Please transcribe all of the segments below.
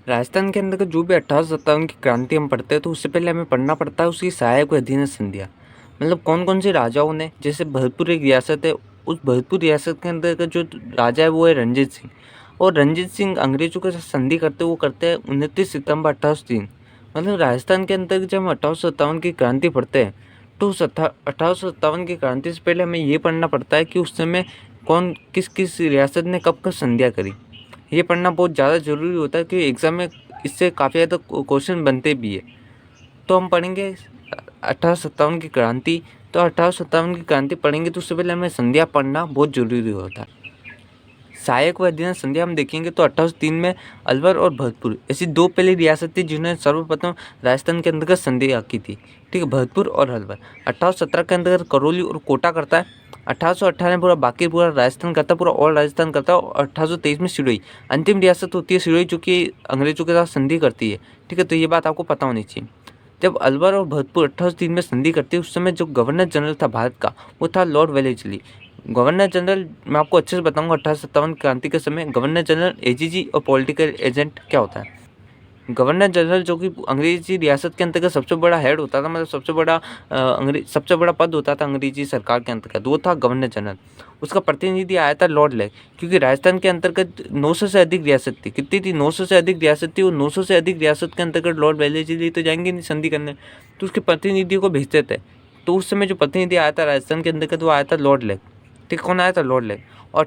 राजस्थान के अंदर का जो भी 1857 की क्रांति हम पढ़ते हैं तो उससे पहले हमें पढ़ना पड़ता है उसकी सहायक व अधीनस्थ संधियाँ। मतलब कौन कौन से राजाओं ने, जैसे भरतपुर एक रियासत है, उस भरतपुर रियासत के अंदर का जो राजा है वो है रंजीत सिंह। और रंजीत सिंह अंग्रेजों के साथ संधि करते वो करते हैं 29 सितंबर 1803। मतलब राजस्थान के अंदर जब हम 1857 की क्रांति पढ़ते हैं तो उस 1857 की क्रांति से पहले हमें ये पढ़ना पड़ता है कि उस समय कौन किस किस रियासत ने कब कब संधियाँ करी। ये पढ़ना बहुत ज़्यादा ज़रूरी होता है क्योंकि एग्ज़ाम में इससे काफ़ी ज़्यादा क्वेश्चन बनते भी है। तो हम पढ़ेंगे 1857 की क्रांति। तो 1857 की क्रांति पढ़ेंगे तो उससे पहले हमें संधियाँ पढ़ना बहुत ज़रूरी होता है। सहायक व अधीनस्थ संधियाँ हम देखेंगे तो 1803 में अलवर और भरतपुर ऐसी दो पहली रियासत थी जिन्होंने सर्वप्रथम राजस्थान के अंतर्गत संधियाँ की थी। ठीक है, भरतपुर और अलवर। 1817 के अंतर्गत करौली और कोटा करता है। 1818 में पूरा राजस्थान करता है, पूरा ऑल राजस्थान करता है। और 1823 में सिरोही अंतिम रियासत होती है, सिरोही जो कि अंग्रेजों के साथ संधि करती है। ठीक है, तो ये बात आपको पता होनी चाहिए। जब अलवर और भरतपुर 1803 में संधि करती है उस समय जो गवर्नर जनरल था भारत का वो था लॉर्ड वेलेस्ली। गवर्नर जनरल मैं आपको अच्छे से बताऊंगा 1857 क्रांति के समय गवर्नर जनरल एजीजी और पॉलिटिकल एजेंट क्या होता है। गवर्नर जनरल जो कि अंग्रेजी रियासत के अंतर्गत सबसे बड़ा हेड होता था, मतलब सबसे बड़ा पद होता था अंग्रेजी सरकार के अंतर्गत, वो था गवर्नर जनरल। उसका प्रतिनिधि आया था लॉर्ड लेग, क्योंकि राजस्थान के अंतर्गत 900 से अधिक रियासत थी। कितनी थी? 900 से अधिक रियासत थी। और 900 से अधिक रियासत के अंतर्गत लॉर्ड वेलेस्ली तो जाएंगे नहीं संधि करने, तो उसके प्रतिनिधियों को भेजते थे। तो उस समय जो प्रतिनिधि आया था राजस्थान के अंतर्गत वो आया था लॉर्ड लेग। ठीक, कौन आया था? Lord leg. और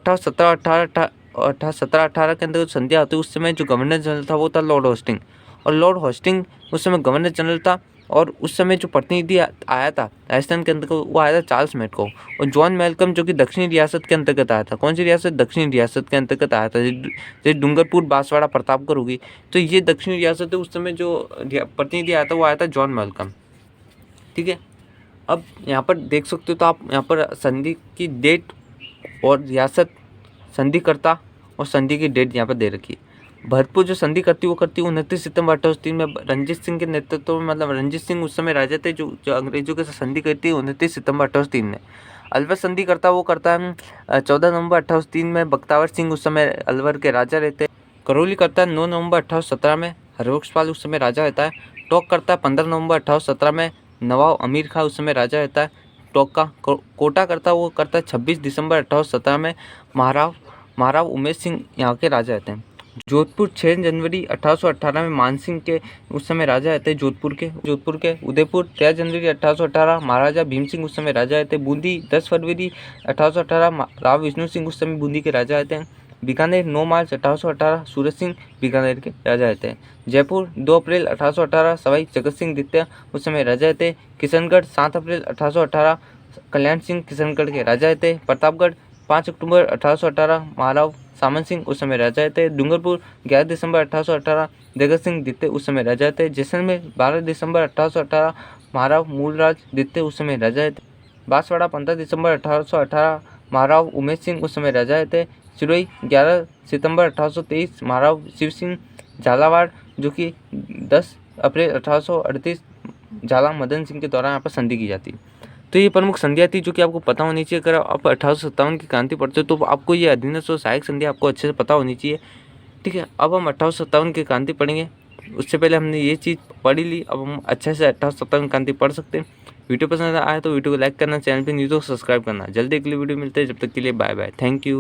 1817-18 के अंदर संध्या होती उस समय जो गवर्नर जनरल था वो था लॉर्ड होस्टिंग। और लॉर्ड होस्टिंग उस समय गवर्नर जनरल था। और उस समय जो प्रतिनिधि आया था राजस्थान के अंतर्गत वो आया था चार्ल्स मेटको। और जॉन मेलकम जो कि दक्षिणी रियासत के अंतर्गत आया था। कौन सी रियासत? दक्षिणी रियासत के अंतर्गत आया था, जैसे डूंगरपुर, बांसवाड़ा, प्रतापगढ़ होगी। तो ये दक्षिणी रियासत है। उस समय जो प्रतिनिधि आया था वो आया था जॉन मेलकम। ठीक है, अब यहाँ पर देख सकते हो तो आप यहाँ पर संधि की डेट और रियासत, संधिकर्ता और संधि की डेट यहाँ पर दे रखी है। भरतपुर जो संधि करती वो करती 29 सितंबर 1803 में रंजीत सिंह के नेतृत्व में, मतलब रंजीत सिंह उस समय राजा थे जो अंग्रेजों के साथ संधि करती है 29 सितंबर 1803 में। अलवर संधि करता वो करता है 14 नवंबर 1803 में। बख्तावर सिंह उस समय अलवर के राजा रहते हैं। करौली करता है 9 नवंबर 1817 में। हरबख्शपाल उस समय राजा रहता है। टोंक करता है 15 नवंबर 1817 में। नवाब अमीर खां उस समय राजा रहता है टोंक का। कोटा करता वो करता है 26 दिसंबर 1817 में। महाराव उमेश सिंह यहाँ के राजा रहते हैं। जोधपुर 6 जनवरी 1818 में मानसिंह के उस समय राजा रहते हैं जोधपुर के। उदयपुर 13 जनवरी 1818 महाराजा भीम सिंह उस समय राजा रहते हैं। बूंदी 10 फरवरी 1818 राव विष्णु सिंह उस समय बूंदी के राजा रहते हैं। बीकानेर 9 मार्च 1818 सूरज सिंह बीकानेर के राजा रहते हैं। जयपुर 2 अप्रैल 1818 सवाई जगत सिंह द्वितीय उस समय राजा रहते हैं। किशनगढ़ 7 अप्रैल 1818 कल्याण सिंह किशनगढ़ के राजा रहते हैं। प्रतापगढ़ 5 अक्टूबर 1818 महाराव सामन सिंह उस समय राजा रहते। डूंगरपुर 11 दिसंबर 1818 जगत सिंह द्वितीय उस समय राजा रहते। जैसलमेर 12 दिसंबर 1818 महाराव मूलराज द्वितीय उस समय राजा रहते। बांसवाड़ा 15 दिसंबर 1818 महाराव उमेश सिंह उस समय राजा रहते। सिरोही 11 सितंबर 1823 महाराव शिव सिंह। झालावाड़ जो कि 10 अप्रैल 1838 झाला मदन सिंह के द्वारा यहाँ पर संधि की जाती है। तो ये प्रमुख संधियाँ थी जो कि आपको पता होनी चाहिए। अगर आप 1857 की क्रांति पढ़ते हो तो आपको ये अधीनस्थ और सहायक संधियाँ आपको अच्छे से पता होनी चाहिए। ठीक है, अब हम 1857 की क्रांति पढ़ेंगे। उससे पहले हमने ये चीज़ पढ़ी ली, अब हम अच्छे से 1857 की क्रांति पढ़ सकते हैं। वीडियो पसंद आया तो वीडियो को लाइक करना, चैनल पर न्यू तो सब्सक्राइब करना। जल्दी अगली वीडियो मिलते हैं, जब तक के लिए बाय बाय, थैंक यू।